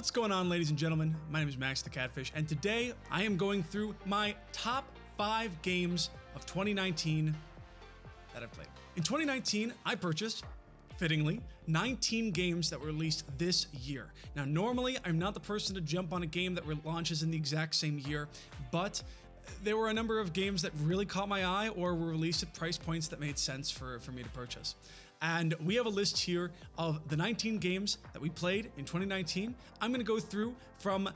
What's going on, ladies and gentlemen? My name is Max the Catfish, and today I am going through my top 5 games of 2019 that I've played. In 2019, I purchased, fittingly, 19 games that were released this year. Now, normally, I'm not the person to jump on a game that launches in the exact same year, but there were a number of games that really caught my eye or were released at price points that made sense for me to purchase. And we have a list here of the 19 games that we played in 2019. I'm going to go through from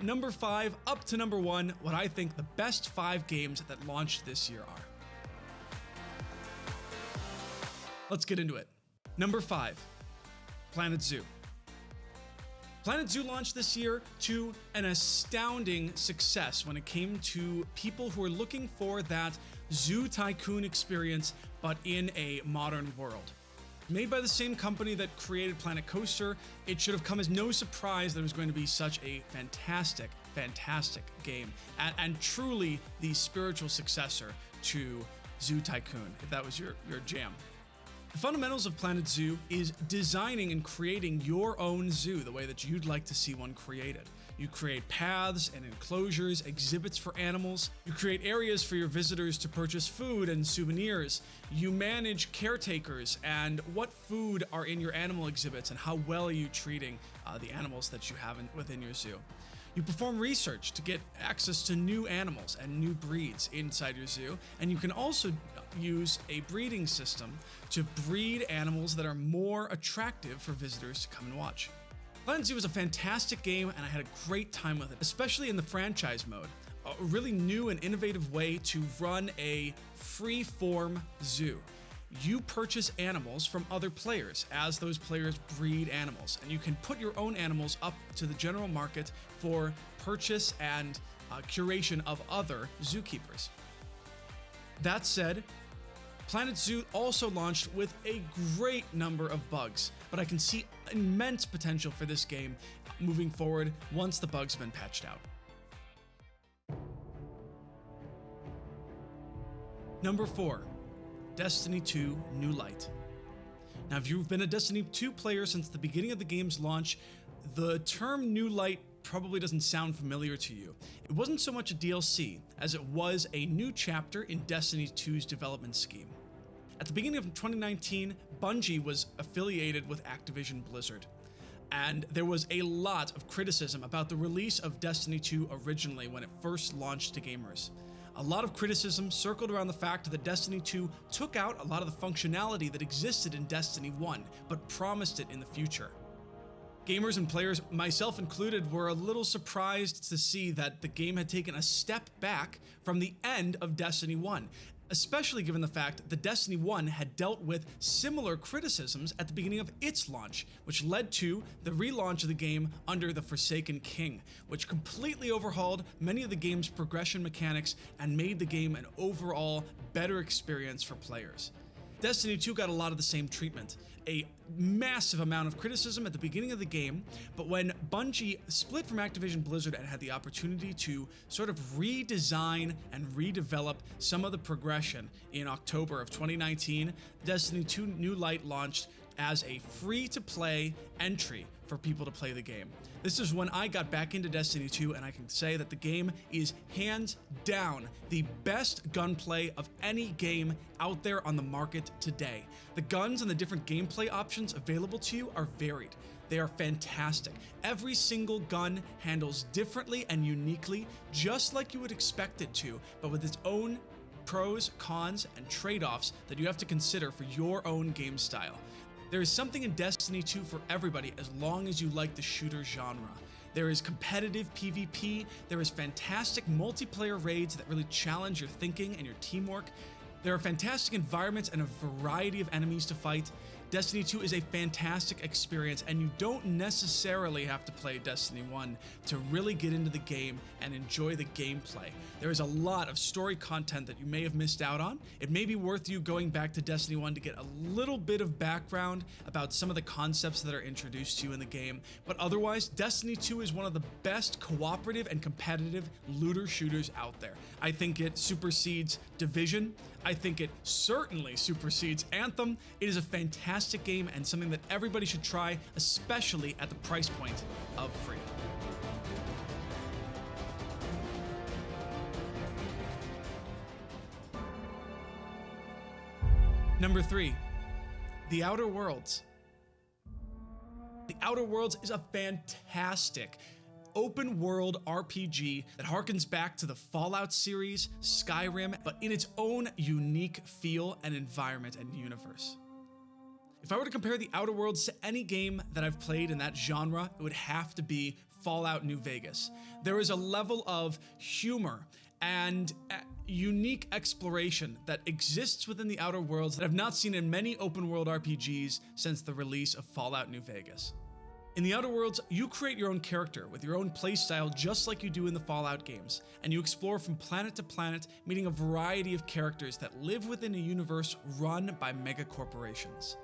number 5 up to number 1, what I think the best 5 games that launched this year are. Let's get into it. Number 5, Planet Zoo. Planet Zoo launched this year to an astounding success when it came to people who are looking for that zoo tycoon experience, but in a modern world. Made by the same company that created Planet Coaster, it should have come as no surprise that it was going to be such a fantastic game, and truly the spiritual successor to Zoo Tycoon, if that was your jam. The fundamentals of Planet Zoo is designing and creating your own zoo the way that you'd like to see one created. You create paths and enclosures, exhibits for animals. You create areas for your visitors to purchase food and souvenirs. You manage caretakers and what food are in your animal exhibits and how well are you treating the animals that you have within your zoo. You perform research to get access to new animals and new breeds inside your zoo, and you can also use a breeding system to breed animals that are more attractive for visitors to come and watch. Planet Zoo was a fantastic game, and I had a great time with it, especially in the franchise mode. A really new and innovative way to run a free-form zoo. You purchase animals from other players as those players breed animals, and you can put your own animals up to the general market for purchase and curation of other zookeepers. That said, Planet Zoo also launched with a great number of bugs, but I can see immense potential for this game moving forward once the bugs have been patched out. Number 4. Destiny 2 New Light. Now, if you've been a Destiny 2 player since the beginning of the game's launch, the term New Light probably doesn't sound familiar to you. It wasn't so much a DLC as it was a new chapter in Destiny 2's development scheme. At the beginning of 2019, Bungie was affiliated with Activision Blizzard, and there was a lot of criticism about the release of Destiny 2 originally when it first launched to gamers. A lot of criticism circled around the fact that Destiny 2 took out a lot of the functionality that existed in Destiny 1, but promised it in the future. Gamers and players, myself included, were a little surprised to see that the game had taken a step back from the end of Destiny 1, especially given the fact that Destiny 1 had dealt with similar criticisms at the beginning of its launch, which led to the relaunch of the game under the Forsaken King, which completely overhauled many of the game's progression mechanics and made the game an overall better experience for players. Destiny 2 got a lot of the same treatment, a massive amount of criticism at the beginning of the game, but when Bungie split from Activision Blizzard and had the opportunity to sort of redesign and redevelop some of the progression in October of 2019, Destiny 2 New Light launched as a free-to-play entry for people to play the game. This is when I got back into Destiny 2, and I can say that the game is hands down the best gunplay of any game out there on the market today. The guns and the different gameplay options available to you are varied. They are fantastic. Every single gun handles differently and uniquely, just like you would expect it to, but with its own pros, cons, and trade-offs that you have to consider for your own game style. There is something in Destiny 2 for everybody as long as you like the shooter genre. There is competitive PvP, there is fantastic multiplayer raids that really challenge your thinking and your teamwork. There are fantastic environments and a variety of enemies to fight. Destiny 2 is a fantastic experience, and you don't necessarily have to play Destiny 1 to really get into the game and enjoy the gameplay. There is a lot of story content that you may have missed out on. It may be worth you going back to Destiny 1 to get a little bit of background about some of the concepts that are introduced to you in the game, but otherwise, Destiny 2 is one of the best cooperative and competitive looter shooters out there. I think it supersedes Division. I think it certainly supersedes Anthem. It is a fantastic fantastic game and something that everybody should try, especially at the price point of free. Number 3, The Outer Worlds. The Outer Worlds is a fantastic open world RPG that harkens back to the Fallout series, Skyrim, but in its own unique feel and environment and universe. If I were to compare The Outer Worlds to any game that I've played in that genre, it would have to be Fallout New Vegas. There is a level of humor and unique exploration that exists within the Outer Worlds that I've not seen in many open world RPGs since the release of Fallout New Vegas. In the Outer Worlds, you create your own character with your own playstyle just like you do in the Fallout games, and you explore from planet to planet, meeting a variety of characters that live within a universe run by mega corporations.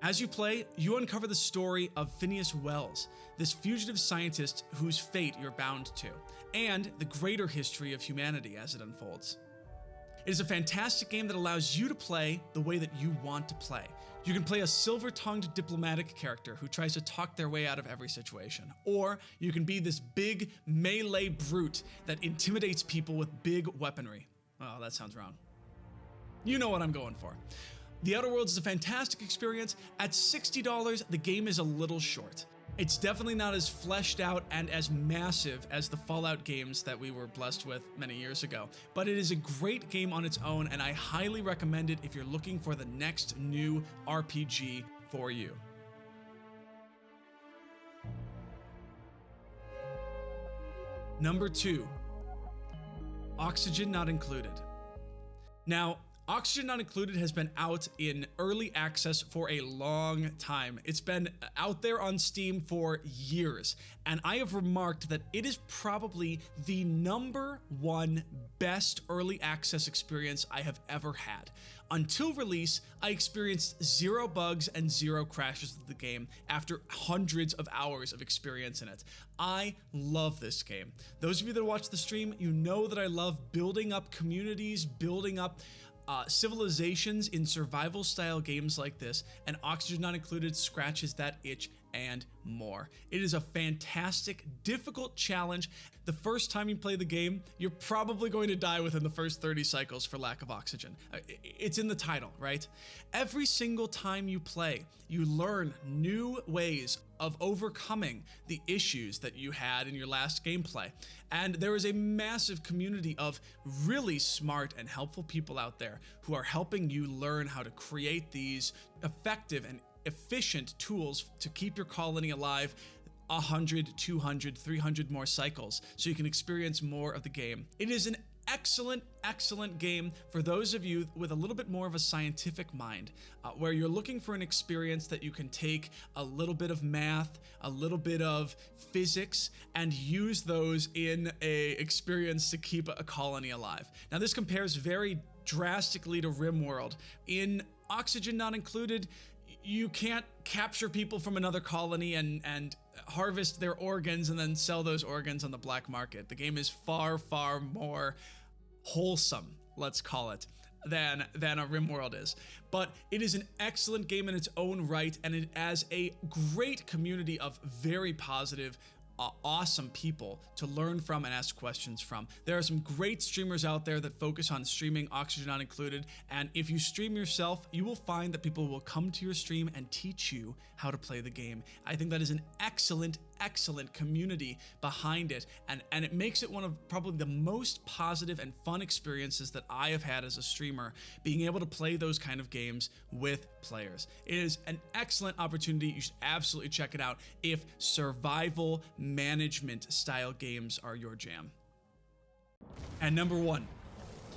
As you play, you uncover the story of Phineas Wells, this fugitive scientist whose fate you're bound to, and the greater history of humanity as it unfolds. It is a fantastic game that allows you to play the way that you want to play. You can play a silver-tongued diplomatic character who tries to talk their way out of every situation, or you can be this big melee brute that intimidates people with big weaponry. Oh, that sounds wrong. You know what I'm going for. The Outer Worlds is a fantastic experience. At $60, the game is a little short. It's definitely not as fleshed out and as massive as the Fallout games that we were blessed with many years ago, but it is a great game on its own, and I highly recommend it if you're looking for the next new RPG for you. Number 2, Oxygen Not Included. Now, Oxygen Not Included has been out in early access for a long time. It's been out there on Steam for years, and I have remarked that it is probably the #1 best early access experience I have ever had. Until release, I experienced 0 bugs and 0 crashes with the game after hundreds of hours of experience in it. I love this game. Those of you that watch the stream, you know that I love building up communities, building up civilizations in survival style games like this, and Oxygen Not Included scratches that itch and more. It is a fantastic, difficult challenge. The first time you play the game, you're probably going to die within the first 30 cycles for lack of oxygen. It's in the title, right? Every single time you play, you learn new ways of overcoming the issues that you had in your last gameplay. And there is a massive community of really smart and helpful people out there who are helping you learn how to create these effective and efficient tools to keep your colony alive 100, 200, 300 more cycles so you can experience more of the game. It is an excellent game for those of you with a little bit more of a scientific mind, where you're looking for an experience that you can take a little bit of math, a little bit of physics, and use those in a experience to keep a colony alive. Now, this compares very drastically to Rimworld. In Oxygen Not Included, you can't capture people from another colony and harvest their organs and then sell those organs on the black market. The game is far more wholesome, let's call it, than a Rimworld is. But it is an excellent game in its own right, and it has a great community of very positive, awesome people to learn from and ask questions from. There are some great streamers out there that focus on streaming Oxygen Not Included, and if you stream yourself, you will find that people will come to your stream and teach you how to play the game. I think that is an excellent community behind it, and it makes it one of probably the most positive and fun experiences that I have had as a streamer, being able to play those kind of games with players. It is an excellent opportunity. You should absolutely check it out if survival management style games are your jam. And number 1,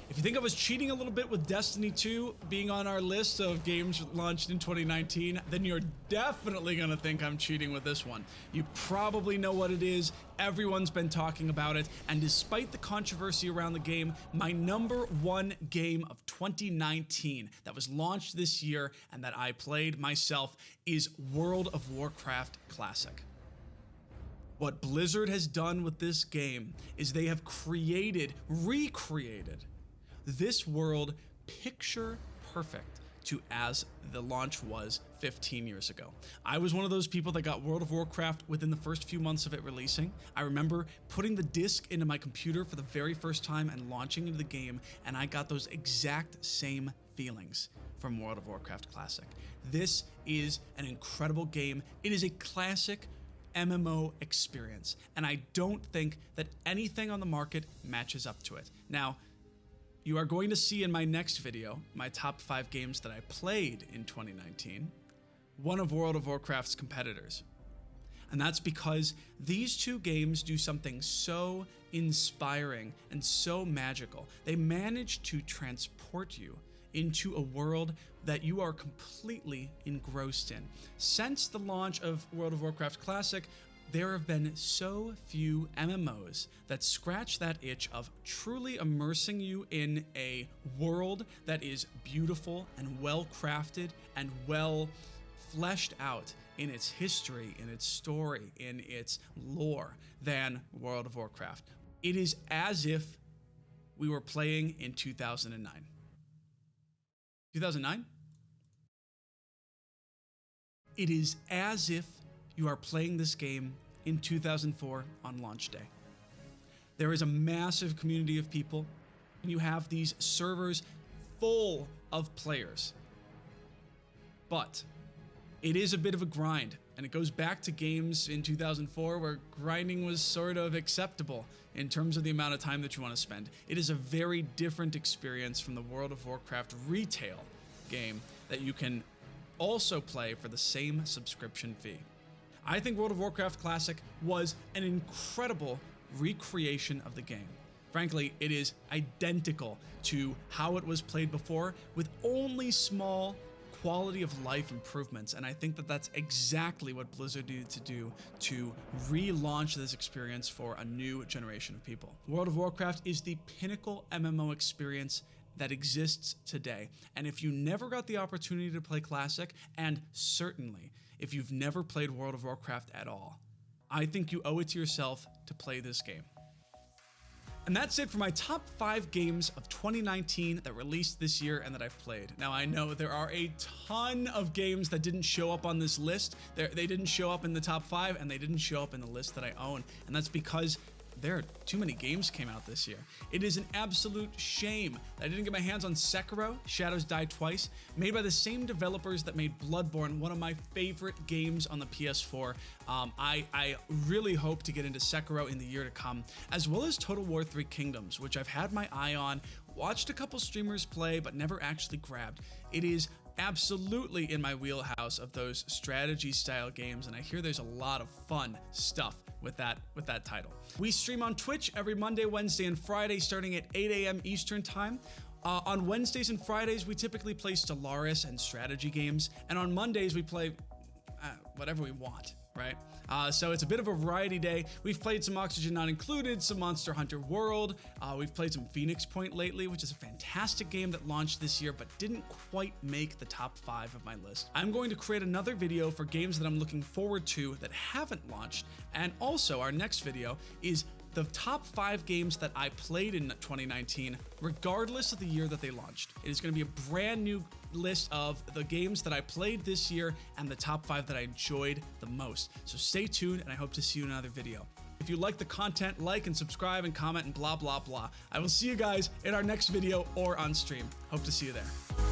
if you think I was cheating a little bit with Destiny 2 being on our list of games launched in 2019, then you're definitely gonna think I'm cheating with this one. You probably know what it is, everyone's been talking about it, and despite the controversy around the game, my #1 game of 2019 that was launched this year and that I played myself is World of Warcraft Classic. What Blizzard has done with this game is they have recreated this world picture perfect to as the launch was 15 years ago. I was one of those people that got World of Warcraft within the first few months of it releasing. I remember putting the disc into my computer for the very first time and launching into the game, and I got those exact same feelings from World of Warcraft Classic. This is an incredible game. It is a classic MMO experience, and I don't think that anything on the market matches up to it. Now, you are going to see in my next video, my top 5 games that I played in 2019, one of World of Warcraft's competitors. And that's because these two games do something so inspiring and so magical. They manage to transport you into a world that you are completely engrossed in. Since the launch of World of Warcraft Classic, there have been so few MMOs that scratch that itch of truly immersing you in a world that is beautiful and well crafted and well fleshed out in its history, in its story, in its lore than World of Warcraft. It is as if we were playing in 2009. 2009? It is as if you are playing this game in 2004 on launch day. There is a massive community of people, and you have these servers full of players. But it is a bit of a grind, and it goes back to games in 2004 where grinding was sort of acceptable in terms of the amount of time that you want to spend. It is a very different experience from the World of Warcraft retail game that you can also play for the same subscription fee. I think World of Warcraft Classic was an incredible recreation of the game. Frankly, it is identical to how it was played before, with only small quality of life improvements, and I think that that's exactly what Blizzard needed to do to relaunch this experience for a new generation of people. World of Warcraft is the pinnacle MMO experience that exists today, and if you never got the opportunity to play Classic, and certainly if you've never played World of Warcraft at all, I think you owe it to yourself to play this game. And that's it for my top 5 games of 2019 that released this year and that I've played. Now, I know there are a ton of games that didn't show up on this list. They didn't show up in the top 5, and they didn't show up in the list that I own. And that's because there are too many games came out this year. It is an absolute shame that I didn't get my hands on Sekiro, Shadows Die Twice, made by the same developers that made Bloodborne, one of my favorite games on the PS4. I really hope to get into Sekiro in the year to come, as well as Total War 3 Kingdoms, which I've had my eye on, watched a couple streamers play, but never actually grabbed. It is absolutely in my wheelhouse of those strategy style games, and I hear there's a lot of fun stuff with that title. We stream on Twitch every Monday, Wednesday, and Friday starting at 8 a.m. Eastern time. On Wednesdays and Fridays, we typically play Stellaris and strategy games, and on Mondays we play whatever we want, right? So it's a bit of a variety day. We've played some Oxygen Not Included, some Monster Hunter World. We've played some Phoenix Point lately, which is a fantastic game that launched this year but didn't quite make the top 5 of my list. I'm going to create another video for games that I'm looking forward to that haven't launched, and also our next video is the top 5 games that I played in 2019, regardless of the year that they launched. It is going to be a brand new list of the games that I played this year and the top 5 that I enjoyed the most. So stay tuned, and I hope to see you in another video. If you like the content, like and subscribe and comment and blah, blah, blah. I will see you guys in our next video or on stream. Hope to see you there.